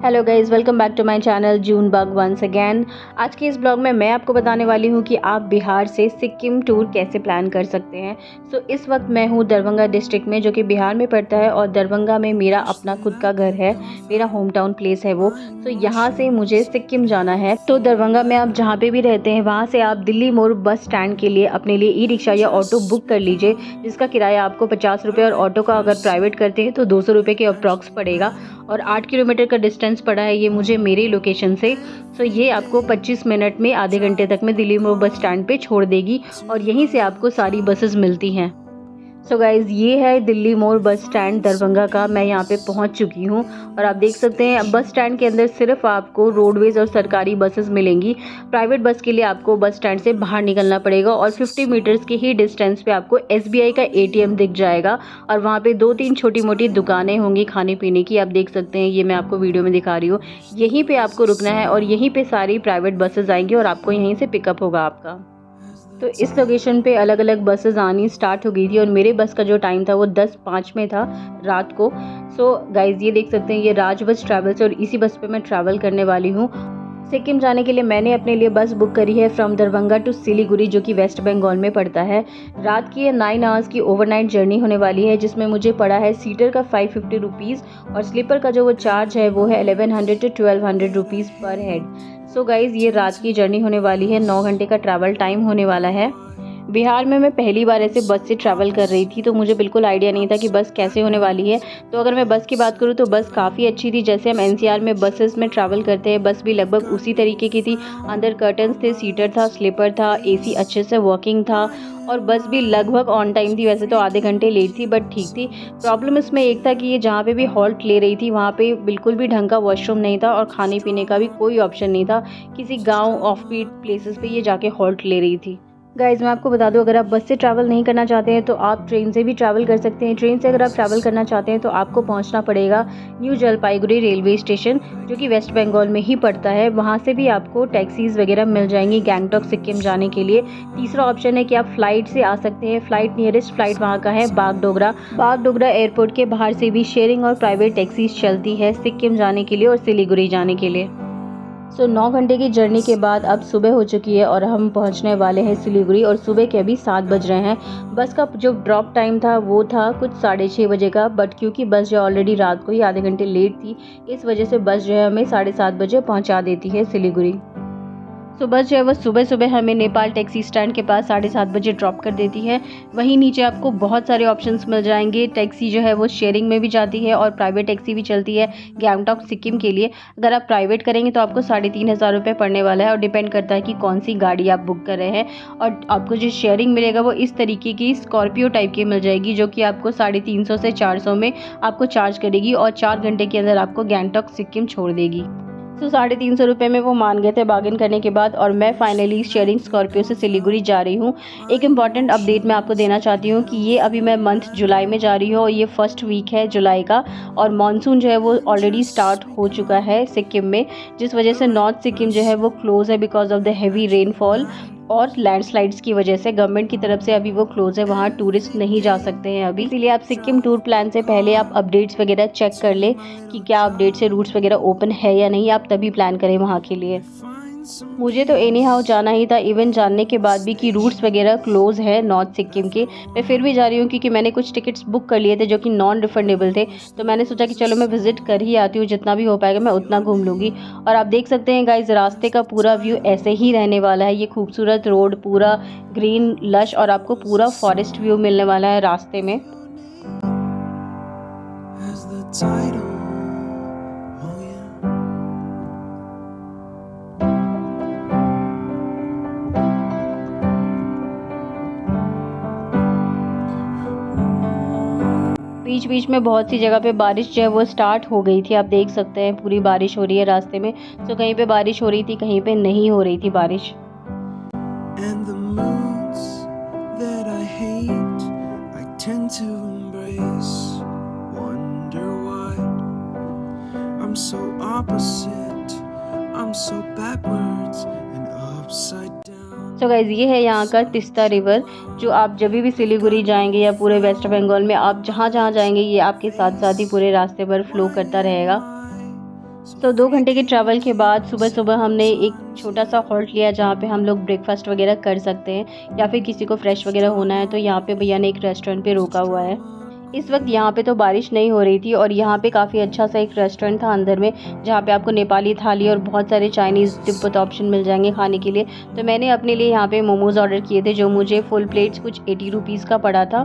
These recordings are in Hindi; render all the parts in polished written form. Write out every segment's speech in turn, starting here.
Hello guys, welcome back to my channel June bug once again. आज के इस ब्लॉग में मैं आपको बताने वाली हूँ कि आप बिहार से सिक्किम टूर कैसे प्लान कर सकते हैं। इस वक्त मैं हूँ दरभंगा डिस्ट्रिक्ट में, जो कि बिहार में पड़ता है, और दरभंगा में मेरा अपना खुद का घर है, मेरा होम टाउन प्लेस है वो। यहाँ से मुझे सिक्किम जाना है। तो दरभंगा में आप जहाँ पे भी रहते हैं वहाँ से आप दिल्ली मोड़ बस स्टैंड के लिए अपने लिए ई रिक्शा या ऑटो बुक कर लीजिए, जिसका किराया आपको 50 रुपये और ऑटो का अगर प्राइवेट करते हैं तो 200 रुपये के अप्रॉक्स पड़ेगा। और 8 किलोमीटर का डिस्टेंस पड़ा है ये मुझे मेरी लोकेशन से। ये आपको 25 मिनट में आधे घंटे तक में दिल्ली मोड़ बस स्टैंड पे छोड़ देगी, और यहीं से आपको सारी बसेस मिलती हैं। गाइज़, ये है दिल्ली मोड़ बस स्टैंड दरभंगा का। मैं यहाँ पे पहुँच चुकी हूँ और आप देख सकते हैं बस स्टैंड के अंदर सिर्फ आपको रोडवेज और सरकारी बसेस मिलेंगी। प्राइवेट बस के लिए आपको बस स्टैंड से बाहर निकलना पड़ेगा, और 50 मीटर्स के ही डिस्टेंस पे आपको SBI का ATM दिख जाएगा, और वहाँ पे 2-3 छोटी मोटी दुकानें होंगी खाने पीने की। आप देख सकते हैं, ये मैं आपको वीडियो में दिखा रही हूँ। यहीं पर आपको रुकना है और यहीं पर सारी प्राइवेट बसेज आएंगी और आपको यहीं से पिकअप होगा आपका। इस लोकेशन पे अलग अलग बसेस आनी स्टार्ट हो गई थी, और मेरे बस का जो टाइम था वो 10:05 में था रात को। गाइज़, ये देख सकते हैं, ये राज बस ट्रैवल्स, और इसी बस पे मैं ट्रैवल करने वाली हूँ। सिक्किम जाने के लिए मैंने अपने लिए बस बुक करी है फ्रॉम दरभंगा टू सिलीगुड़ी, जो कि वेस्ट बंगाल में पड़ता है। रात की ये 9 आवर्स की ओवरनाइट जर्नी होने वाली है, जिसमें मुझे पड़ा है सीटर का 550 रुपीज़, और स्लीपर का जो वो चार्ज है वो है 1100 to 1200 रुपीज़ पर हेड। गाइज़, ये रात की जर्नी होने वाली है, 9 घंटे का ट्रैवल टाइम होने वाला है। बिहार में मैं पहली बार ऐसे बस से ट्रैवल कर रही थी, तो मुझे बिल्कुल आइडिया नहीं था कि बस कैसे होने वाली है। अगर मैं बस की बात करूँ तो बस काफ़ी अच्छी थी। जैसे हम NCR में बसेस में ट्रैवल करते हैं, बस भी लगभग उसी तरीके की थी। अंदर कर्टन्स थे, सीटर था, स्लीपर था, AC अच्छे से वर्किंग था, और बस भी लगभग ऑन टाइम थी। वैसे तो आधे घंटे लेट थी, बट ठीक थी। प्रॉब्लम इसमें एक था कि ये जहाँ पे भी हॉल्ट ले रही थी वहाँ पे बिल्कुल भी ढंग का वॉशरूम नहीं था, और खाने पीने का भी कोई ऑप्शन नहीं था। किसी गाँव ऑफ बीट प्लेसेस पे ये जाके हॉल्ट ले रही थी। गाइज़, मैं आपको बता दूं, अगर आप बस से ट्रैवल नहीं करना चाहते हैं तो आप ट्रेन से भी ट्रैवल कर सकते हैं। ट्रेन से अगर आप ट्रैवल करना चाहते हैं तो आपको पहुंचना पड़ेगा न्यू जलपाईगुड़ी रेलवे स्टेशन, जो कि वेस्ट बंगाल में ही पड़ता है। वहां से भी आपको टैक्सीज़ वगैरह मिल जाएंगी गैंगटॉक सिक्किम जाने के लिए। तीसरा ऑप्शन है कि आप फ़्लाइट से आ सकते हैं। फ़्लाइट नियरेस्ट फ़्लाइट वहाँ का है बागडोगरा एयरपोर्ट के बाहर से भी शेयरिंग और प्राइवेट टैक्सीज चलती है सिक्किम जाने के लिए और सिलीगुड़ी जाने के लिए। 9 घंटे की जर्नी के बाद अब सुबह हो चुकी है और हम पहुंचने वाले हैं सिलीगुड़ी, और सुबह के अभी 7 बज रहे हैं। बस का जो ड्रॉप टाइम था वो था कुछ 6:30 बजे का, बट क्योंकि बस जो ऑलरेडी रात को ही आधे घंटे लेट थी, इस वजह से बस जो है हमें 7:30 बजे पहुंचा देती है सिलीगुड़ी। बस जो है वो सुबह सुबह हमें नेपाल टैक्सी स्टैंड के पास 7:30 बजे ड्रॉप कर देती है। वहीं नीचे आपको बहुत सारे ऑप्शंस मिल जाएंगे। टैक्सी जो है वो शेयरिंग में भी जाती है, और प्राइवेट टैक्सी भी चलती है गैंगटॉक सिक्किम के लिए। अगर आप प्राइवेट करेंगे तो आपको 3,500 रुपये पड़ने वाला है, और डिपेंड करता है कि कौन सी गाड़ी आप बुक कर रहे हैं। और आपको जो शेयरिंग मिलेगा वो इस तरीके की स्कॉर्पियो टाइप की मिल जाएगी, जो कि आपको 350 से 400 में आपको चार्ज करेगी, और 4 घंटे के अंदर आपको गैंगटॉक सिक्किम छोड़ देगी। 350 रुपये में वो मान गए थे बार्गेन करने के बाद, और मैं फाइनली शेयरिंग स्कॉर्पियो से सिलीगुड़ी जा रही हूँ। एक इम्पॉर्टेंट अपडेट मैं आपको देना चाहती हूँ कि ये अभी मैं मंथ जुलाई में जा रही हूँ, और ये फर्स्ट वीक है जुलाई का, और मानसून जो है वो ऑलरेडी स्टार्ट हो चुका है सिक्किम में, जिस वजह से नॉर्थ सिक्किम जो है वो क्लोज है because of the heavy rainfall और लैंडस्लाइड्स की वजह से। गवर्नमेंट की तरफ से अभी वो क्लोज है, वहाँ टूरिस्ट नहीं जा सकते हैं अभी। इसलिए आप सिक्किम टूर प्लान से पहले आप अपडेट्स वगैरह चेक कर लें कि क्या अपडेट से रूट्स वगैरह ओपन है या नहीं, आप तभी प्लान करें वहाँ के लिए। मुझे तो एनी हाउ जाना ही था, इवन जानने के बाद भी कि रूट्स वगैरह क्लोज है नॉर्थ सिक्किम के। मैं फिर भी जा रही हूँ क्योंकि मैंने कुछ टिकट्स बुक कर लिए थे जो कि नॉन रिफंडेबल थे। तो मैंने सोचा कि चलो मैं विजिट कर ही आती हूँ, जितना भी हो पाएगा मैं उतना घूम लूँगी। और आप देख सकते हैं गाइज, रास्ते का पूरा व्यू ऐसे ही रहने वाला है। ये खूबसूरत रोड, पूरा ग्रीन लश, और आपको पूरा फॉरेस्ट व्यू मिलने वाला है रास्ते में। बीच बीच में बहुत सी जगह पे बारिश जो है वो स्टार्ट हो गई थी। आप देख सकते हैं पूरी बारिश हो रही है रास्ते में। कहीं पे बारिश हो रही थी, कहीं पे नहीं हो रही थी बारिश। गाइज, ये है यहाँ का तिस्ता रिवर, जो आप जब भी सिलीगुड़ी जाएंगे या पूरे वेस्ट बंगाल में आप जहाँ जहाँ जाएंगे ये आपके साथ साथ ही पूरे रास्ते पर फ्लो करता रहेगा। तो 2 घंटे के ट्रैवल के बाद सुबह-सुबह हमने एक छोटा-सा हॉल्ट लिया जहाँ पे हम लोग ब्रेकफ़ास्ट वग़ैरह कर सकते हैं या फिर किसी को फ्रेश वग़ैरह होना है तो यहाँ पे भैया ने एक रेस्टोरेंट पे रोका हुआ है। इस वक़्त यहाँ पे तो बारिश नहीं हो रही थी और यहाँ पे काफ़ी अच्छा-सा एक रेस्टोरेंट था अंदर में, जहाँ पे आपको नेपाली थाली और बहुत सारे चाइनीज़ तिब्बत ऑप्शन मिल जाएँगे खाने के लिए। तो मैंने अपने लिए यहाँ पे मोमोज़ ऑर्डर किए थे जो मुझे फुल प्लेट्स कुछ 80 रुपीज़ का पड़ा था।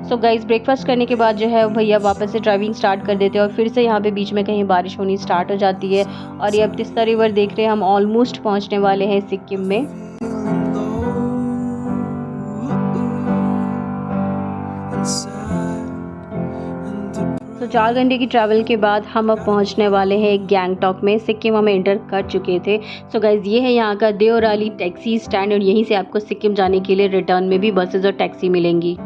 सो गाइज़ ब्रेकफ़ास्ट करने के बाद जो है भैया वापस से ड्राइविंग स्टार्ट कर देते हैं और फिर से यहाँ पे बीच में कहीं बारिश होनी स्टार्ट हो जाती है और ये अब तीस्ता रिवर देख रहे हैं, हम ऑलमोस्ट पहुँचने वाले हैं सिक्किम में। तो 4 घंटे की ट्रैवल के बाद हम अब पहुंचने वाले हैं गैंगटॉक में। सिक्किम हम एंटर कर चुके थे। सो गाइज़ ये है यहाँ का देओराली टैक्सी स्टैंड और यहीं से आपको सिक्किम जाने के लिए रिटर्न में भी बसेस और टैक्सी मिलेंगी।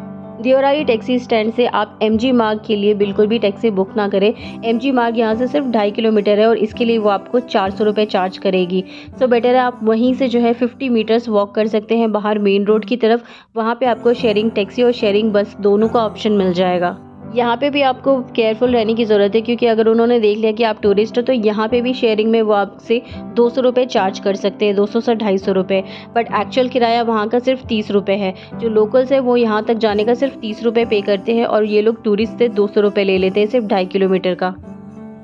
देओराली टैक्सी स्टैंड से आप एमजी मार्ग के लिए बिल्कुल भी टैक्सी बुक ना करें। एमजी मार्ग यहाँ से सिर्फ 2.5 किलोमीटर है और इसके लिए वो आपको 400 रुपये चार्ज करेगी। सो बेटर है आप वहीं से जो है 50 मीटर्स वॉक कर सकते हैं बाहर मेन रोड की तरफ। वहाँ पे आपको शेयरिंग टैक्सी और शेयरिंग बस दोनों का ऑप्शन मिल जाएगा। यहाँ पे भी आपको केयरफुल रहने की ज़रूरत है क्योंकि अगर उन्होंने देख लिया कि आप टूरिस्ट हो तो यहाँ पे भी शेयरिंग में वो आपसे 200 रुपये चार्ज कर सकते हैं, 200 से 250 रुपये। बट एक्चुअल किराया वहाँ का सिर्फ 30 रुपये है। जो लोकल्स है वो यहाँ तक जाने का सिर्फ 30 रुपये पे करते हैं और ये लोग टूरिस्ट से 200 रुपये ले लेते हैं सिर्फ 2.5 किलोमीटर का।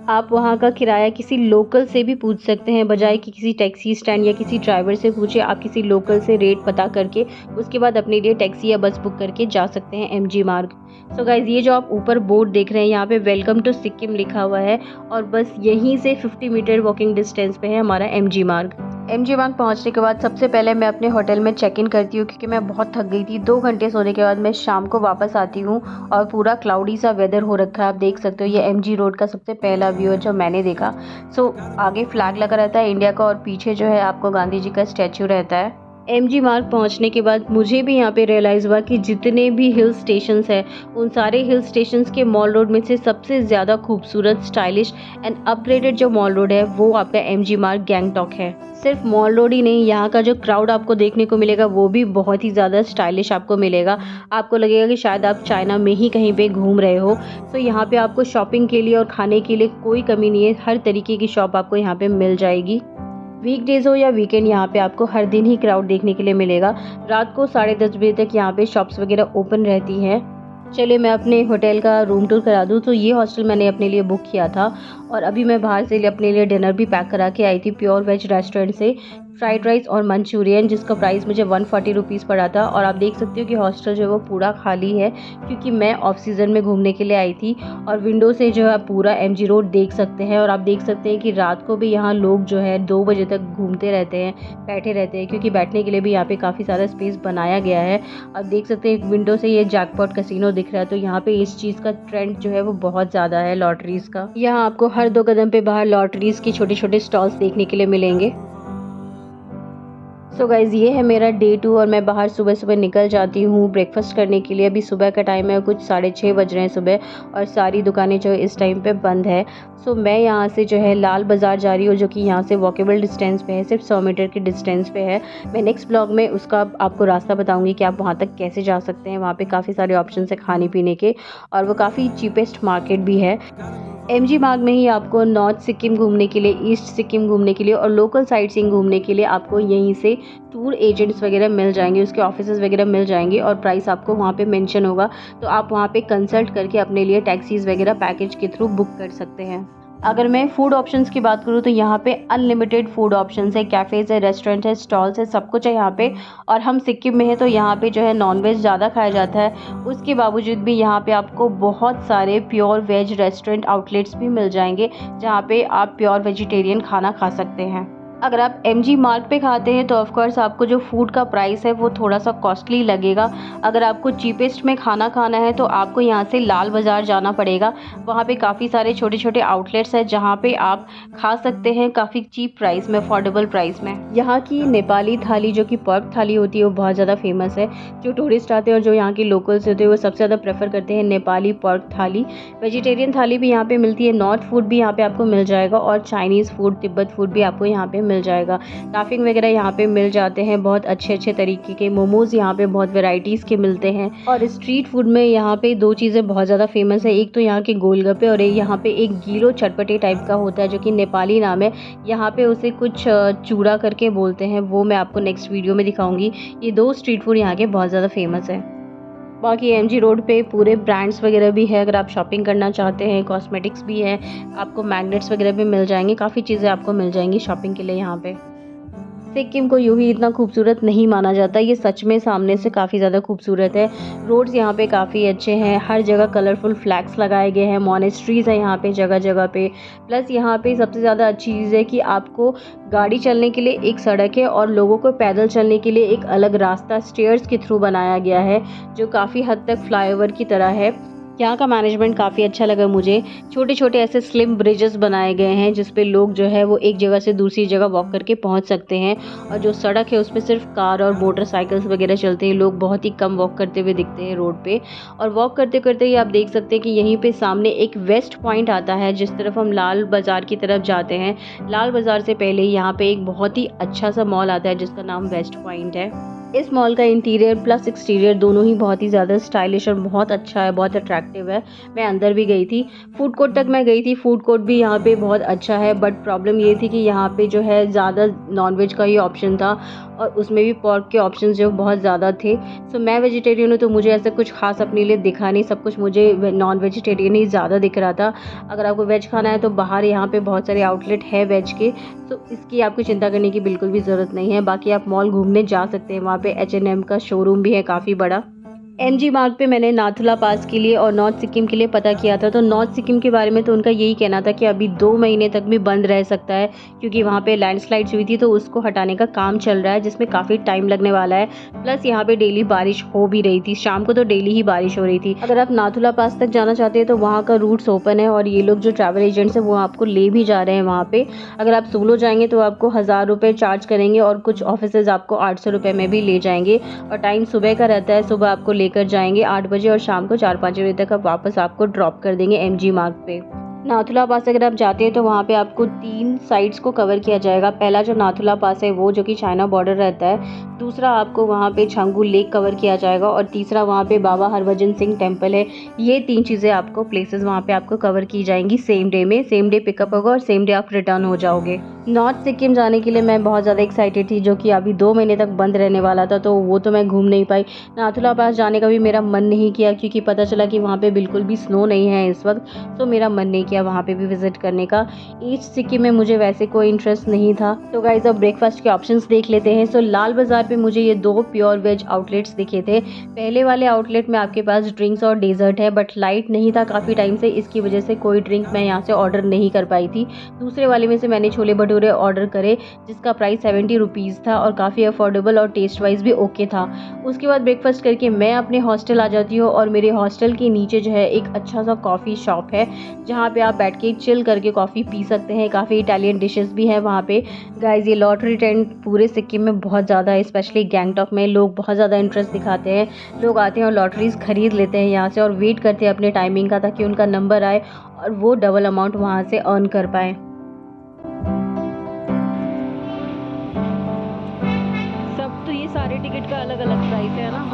आप वहाँ का किराया किसी लोकल से भी पूछ सकते हैं, बजाय कि किसी टैक्सी स्टैंड या किसी ड्राइवर से पूछे। आप किसी लोकल से रेट पता करके उसके बाद अपने लिए टैक्सी या बस बुक करके जा सकते हैं एमजी मार्ग। सो गाइज़ ये जो आप ऊपर बोर्ड देख रहे हैं यहाँ पे वेलकम टू सिक्किम लिखा हुआ है और बस यहीं से 50 मीटर वॉकिंग डिस्टेंस पे है हमारा एमजी मार्ग। एमजी मार्ग पहुँचने के बाद सबसे पहले मैं अपने होटल में चेक इन करती हूँ क्योंकि मैं बहुत थक गई थी। 2 घंटे सोने के बाद मैं शाम को वापस आती हूँ और पूरा क्लाउडी सा वेदर हो रखा है। आप देख सकते हो ये एमजी रोड का सबसे पहला व्यू है जो मैंने देखा। सो आगे फ्लैग लगा रहता है इंडिया का और पीछे जो है आपको गांधी जी का स्टैचू रहता है। एमजी मार्ग पहुंचने के बाद मुझे भी यहाँ पे रियलाइज़ हुआ कि जितने भी हिल स्टेशंस हैं उन सारे हिल स्टेशंस के मॉल रोड में से सबसे ज़्यादा खूबसूरत, स्टाइलिश एंड अपग्रेडेड जो मॉल रोड है वो आपका एमजी मार्ग गैंगटॉक है। सिर्फ मॉल रोड ही नहीं, यहाँ का जो क्राउड आपको देखने को मिलेगा वो भी बहुत ही ज़्यादा स्टाइलिश आपको मिलेगा। आपको लगेगा कि शायद आप चाइना में ही कहीं पे घूम रहे हो। तो यहाँ पे आपको शॉपिंग के लिए और खाने के लिए कोई कमी नहीं है। हर तरीके की शॉप आपको यहाँ पे मिल जाएगी। वीकडेज़ हो या वीकेंड यहाँ पे आपको हर दिन ही क्राउड देखने के लिए मिलेगा। रात को 10:30 बजे तक यहाँ पे शॉप्स वगैरह ओपन रहती हैं। चलिए मैं अपने होटल का रूम टूर करा दूँ। तो ये हॉस्टल मैंने अपने लिए बुक किया था और अभी मैं बाहर से अपने लिए डिनर भी पैक करा के आई थी प्योर वेज रेस्टोरेंट से। फ्राइड राइस और मंचूरियन जिसका प्राइस मुझे 140 रुपीज़ पड़ा था। और आप देख सकते हो कि हॉस्टल जो है वो पूरा खाली है क्योंकि मैं ऑफ सीज़न में घूमने के लिए आई थी। और विंडो से जो है पूरा एमजी रोड देख सकते हैं और आप देख सकते हैं कि रात को भी यहाँ लोग जो है 2 बजे तक घूमते रहते हैं, बैठे रहते हैं क्योंकि बैठने के लिए भी यहाँ पे काफ़ी सारा स्पेस बनाया गया है। आप देख सकते हैं विंडो से ये जैकपॉट कैसीनो दिख रहा है। तो यहाँ पे इस चीज़ का ट्रेंड जो है वो बहुत ज़्यादा है लॉटरीज़ का। यहाँ आपको हर 2 कदम पे बाहर लॉटरीज़ की छोटे-छोटे स्टॉल्स देखने के लिए मिलेंगे। सो गाइज़ ये है मेरा डे 2 और मैं बाहर सुबह निकल जाती हूँ ब्रेकफास्ट करने के लिए। अभी सुबह का टाइम है, कुछ 6:30 बज रहे हैं सुबह और सारी दुकानें जो इस टाइम पे बंद है। सो मैं यहाँ से जो है लाल बाज़ार जा रही हूँ जो कि यहाँ से वॉकेबल डिस्टेंस पे है, सिर्फ 100 मीटर के डिस्टेंस पे है। मैं नेक्स्ट ब्लॉग में उसका आपको रास्ता बताऊँगी कि आप वहाँ तक कैसे जा सकते हैं। वहाँ पे काफ़ी सारे ऑप्शन है खाने पीने के और वो काफ़ी चीपेस्ट मार्केट भी है। एमजी मार्ग में ही आपको नॉर्थ सिक्किम घूमने के लिए, ईस्ट सिक्किम घूमने के लिए और लोकल साइट सीइंग घूमने के लिए आपको यहीं से टूर एजेंट्स वगैरह मिल जाएंगे, उसके ऑफिसेज़ वगैरह मिल जाएंगे और प्राइस आपको वहाँ पे मेंशन होगा। तो आप वहाँ पे कंसल्ट करके अपने लिए टैक्सीज़ वगैरह पैकेज के थ्रू बुक कर सकते हैं। अगर मैं फूड ऑप्शंस की बात करूँ तो यहाँ पे अनलिमिटेड फूड ऑप्शंस है, कैफ़ेज़ है, रेस्टोरेंट है, स्टॉल्स है, सब कुछ है यहाँ पे। और हम सिक्किम में हैं तो यहाँ पे जो है नॉनवेज ज़्यादा खाया जाता है। उसके बावजूद भी यहाँ पे आपको बहुत सारे प्योर वेज रेस्टोरेंट आउटलेट्स भी मिल जाएंगे जहाँ पे आप प्योर वेजिटेरियन खाना खा सकते हैं। अगर आप एमजी मार्ग पे खाते हैं तो ऑफ कोर्स आपको जो फूड का प्राइस है वो थोड़ा सा कॉस्टली लगेगा। अगर आपको चीपेस्ट में खाना खाना है तो आपको यहाँ से लाल बाज़ार जाना पड़ेगा। वहाँ पे काफ़ी सारे छोटे छोटे आउटलेट्स हैं जहाँ पे आप खा सकते हैं काफ़ी चीप प्राइस में, अफोर्डेबल प्राइस में। यहाँ की नेपाली थाली जो कि पर्क थाली होती है वो बहुत ज़्यादा फेमस है। जो टूरिस्ट आते हैं और जो यहाँ के लोकल्स होते हैं वो सबसे ज़्यादा प्रेफर करते हैं नेपाली पर्क थाली। वेजिटेरियन थाली भी यहाँ पर मिलती है, नॉर्थ फूड भी यहाँ पर आपको मिल जाएगा और चाइनीज़ फूड, तिब्बत फूड भी आपको यहाँ पर मिल जाएगा। टाफिंग वगैरह यहाँ पे मिल जाते हैं, बहुत अच्छे अच्छे तरीके के मोमोज़ यहाँ पे बहुत वेराइटीज़ के मिलते हैं। और स्ट्रीट फूड में यहाँ पे 2 चीज़ें बहुत ज़्यादा फेमस है, एक तो यहाँ के गोलगप्पे और एक यहाँ पे एक गीलो चटपटे टाइप का होता है जो कि नेपाली नाम है। यहाँ पे उसे कुछ चूड़ा करके बोलते हैं, वो मैं आपको नेक्स्ट वीडियो में दिखाऊंगी। ये 2 स्ट्रीट फूड यहाँ के बहुत ज़्यादा फेमस है। बाकी एमजी रोड पे पूरे ब्रांड्स वगैरह भी है, अगर आप शॉपिंग करना चाहते हैं, कॉस्मेटिक्स भी है, आपको मैग्नेट्स वगैरह भी मिल जाएंगे, काफ़ी चीज़ें आपको मिल जाएंगी शॉपिंग के लिए यहाँ पे। सिक्किम को यूं ही इतना खूबसूरत नहीं माना जाता, ये सच में सामने से काफ़ी ज़्यादा खूबसूरत है। रोड्स यहाँ पे काफ़ी अच्छे हैं, हर जगह कलरफुल फ्लैग्स लगाए गए हैं, मॉनेस्ट्रीज़ है यहाँ पे जगह जगह पे। प्लस यहाँ पे सबसे ज़्यादा अच्छी चीज़ है कि आपको गाड़ी चलने के लिए एक सड़क है और लोगों को पैदल चलने के लिए एक अलग रास्ता स्टेयर्स के थ्रू बनाया गया है, जो काफ़ी हद तक फ्लाईओवर की तरह है। यहाँ का मैनेजमेंट काफ़ी अच्छा लगा मुझे। छोटे छोटे ऐसे स्लिम ब्रिजेस बनाए गए हैं जिस पे लोग जो है वो एक जगह से दूसरी जगह वॉक करके पहुँच सकते हैं, और जो सड़क है उस पर सिर्फ कार और मोटरसाइकिल्स वगैरह चलते हैं, लोग बहुत ही कम वॉक करते हुए दिखते हैं रोड पे। और वॉक करते करते ही आप देख सकते हैं कि यहीं पे सामने एक वेस्ट पॉइंट आता है, जिस तरफ हम लाल बाज़ार की तरफ जाते हैं। लाल बाज़ार से पहले यहाँ पे एक बहुत ही अच्छा सा मॉल आता है जिसका नाम वेस्ट पॉइंट है। इस मॉल का इंटीरियर प्लस एक्सटीरियर दोनों ही बहुत ही ज़्यादा स्टाइलिश और बहुत अच्छा है, बहुत अट्रैक्टिव है। मैं अंदर भी गई थी, फूड कोर्ट तक मैं गई थी, फूड कोर्ट भी यहाँ पे बहुत अच्छा है, बट प्रॉब्लम ये थी कि यहाँ पे जो है ज़्यादा नॉनवेज का ही ऑप्शन था, और उसमें भी पोर्क के ऑप्शंस जो बहुत ज़्यादा थे। सो मैं वेजिटेरियन हूँ तो मुझे ऐसा कुछ खास अपने लिए दिखा नहीं, सब कुछ मुझे नॉन वेजिटेरियन ही ज़्यादा दिख रहा था। अगर आपको वेज खाना है तो बाहर यहाँ पे बहुत सारे आउटलेट है वेज के, तो इसकी आपको चिंता करने की बिल्कुल भी ज़रूरत नहीं है। बाकी आप मॉल घूमने जा सकते हैं, वहाँ पे H&M का शोरूम भी है काफ़ी बड़ा। एमजी मार्ग पे मैंने नाथुला पास के लिए और नॉर्थ सिक्किम के लिए पता किया था, तो नॉर्थ सिक्किम के बारे में तो उनका यही कहना था कि अभी 2 महीने तक भी बंद रह सकता है, क्योंकि वहाँ पे लैंडस्लाइड्स हुई थी, तो उसको हटाने का काम चल रहा है जिसमें काफ़ी टाइम लगने वाला है। प्लस यहाँ पे डेली बारिश हो भी रही थी, शाम को तो डेली ही बारिश हो रही थी। अगर आप नाथुला पास तक जाना चाहते हैं तो वहाँ का रूट्स ओपन है, और ये लोग जो ट्रैवल एजेंट्स हैं वो आपको ले भी जा रहे हैं वहाँ पे। अगर आप सोलो जाएंगे तो आपको 1000 रुपये चार्ज करेंगे, और कुछ ऑफिसेज आपको 800 रुपये में भी ले जाएंगे। और टाइम सुबह का रहता है, सुबह आपको लेकर जाएंगे 8 बजे और शाम को 4-5 बजे तक आप वापस आपको ड्रॉप कर देंगे एमजी मार्ग पे। नाथुला पास अगर आप जाते हैं तो वहाँ पे आपको 3 साइट्स को कवर किया जाएगा। पहला जो नाथुला पास है वो जो कि चाइना बॉर्डर रहता है, दूसरा आपको वहाँ पे छंगू लेक कवर किया जाएगा, और तीसरा वहाँ पे बाबा हरभजन सिंह टेम्पल है। ये 3 चीज़ें आपको प्लेसेस वहाँ पे आपको कवर की जाएंगी सेम डे में। सेम डे पिकअप होगा और सेम डे आप रिटर्न हो जाओगे। नॉर्थ सिक्किम जाने के लिए मैं बहुत ज़्यादा एक्साइटेड थी, जो कि अभी 2 महीने तक बंद रहने वाला था, तो वो तो मैं घूम नहीं पाई। नाथुला पास जाने का भी मेरा मन नहीं किया, क्योंकि पता चला कि वहाँ पे बिल्कुल भी स्नो नहीं है इस वक्त, तो मेरा मन नहीं किया वहाँ पे भी विजिट करने का। ईस्ट सिक्किम में मुझे वैसे कोई इंटरेस्ट नहीं था। तो गाइज अब ब्रेकफास्ट के ऑप्शंस देख लेते हैं। सो लाल बाजार पे मुझे ये 2 प्योर वेज आउटलेट्स दिखे थे। पहले वाले आउटलेट में आपके पास ड्रिंक्स और डेजर्ट है, बट लाइट नहीं था काफ़ी टाइम से, इसकी वजह से कोई ड्रिंक मैं यहाँ से ऑर्डर नहीं कर पाई थी। दूसरे वाले में से मैंने छोले भटूरे ऑर्डर करे, जिसका प्राइस 70 रुपीज़ था, और काफ़ी अफोर्डेबल और टेस्ट वाइज भी ओके था। उसके बाद ब्रेकफास्ट करके मैं अपने हॉस्टल आ जाती हूँ, और मेरे हॉस्टल के नीचे जो है एक अच्छा सा कॉफ़ी शॉप है, जहाँ पे आप बैठ के चिल करके कॉफ़ी पी सकते हैं। काफ़ी इटालियन डिशेस भी हैं वहाँ पे। गाइज ये लॉटरी ट्रेंड पूरे सिक्किम में बहुत ज़्यादा है, स्पेशली गैंगटॉक में लोग बहुत ज़्यादा इंटरेस्ट दिखाते हैं। लोग आते हैं और लॉटरीज खरीद लेते हैं यहाँ से, और वेट करते हैं अपने टाइमिंग का, ताकि उनका नंबर आए और वो डबल अमाउंट वहाँ से अर्न कर पाएँ। सब तो ये सारे टिकट का अलग अलग प्राइस है ना।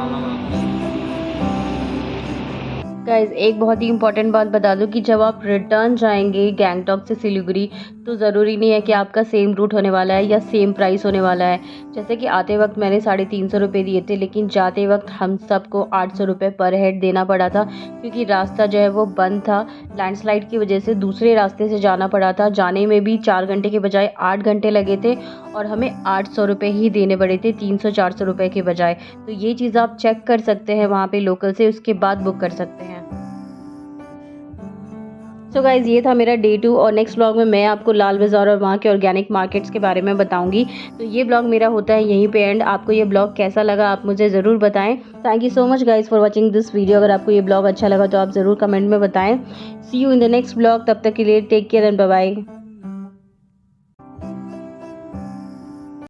गाइज एक बहुत ही इंपॉर्टेंट बात बता दूं कि जब आप रिटर्न जाएंगे गैंगटॉक से सिलीगुड़ी, तो ज़रूरी नहीं है कि आपका सेम रूट होने वाला है या सेम प्राइस होने वाला है। जैसे कि आते वक्त मैंने 350 रुपये दिए थे, लेकिन जाते वक्त हम सबको 800 रुपये पर हेड देना पड़ा था, क्योंकि रास्ता जो है वो बंद था। लैंडस्लाइड की वजह से दूसरे रास्ते से जाना पड़ा था। जाने में भी 4 घंटे के बजाय 8 घंटे लगे थे, और हमें 800 रुपये ही देने पड़े थे 300-400 रुपये के बजाय। तो ये चीज़ आप चेक कर सकते हैं वहाँ पे लोकल से, उसके बाद बुक कर सकते हैं। सो गाइज़ ये था मेरा डे 2, और नेक्स्ट ब्लॉग में मैं आपको लाल बाज़ार और वहाँ के ऑर्गेनिक मार्केट्स के बारे में बताऊंगी। तो ये ब्लॉग मेरा होता है यहीं पे एंड। आपको ये ब्लॉग कैसा लगा आप मुझे ज़रूर बताएं। Thank you so much guys for watching this video. अगर आपको ये ब्लॉग अच्छा लगा तो आप ज़रूर कमेंट में बताएं। See you in the next blog. तब तक के लिए take care and bye bye.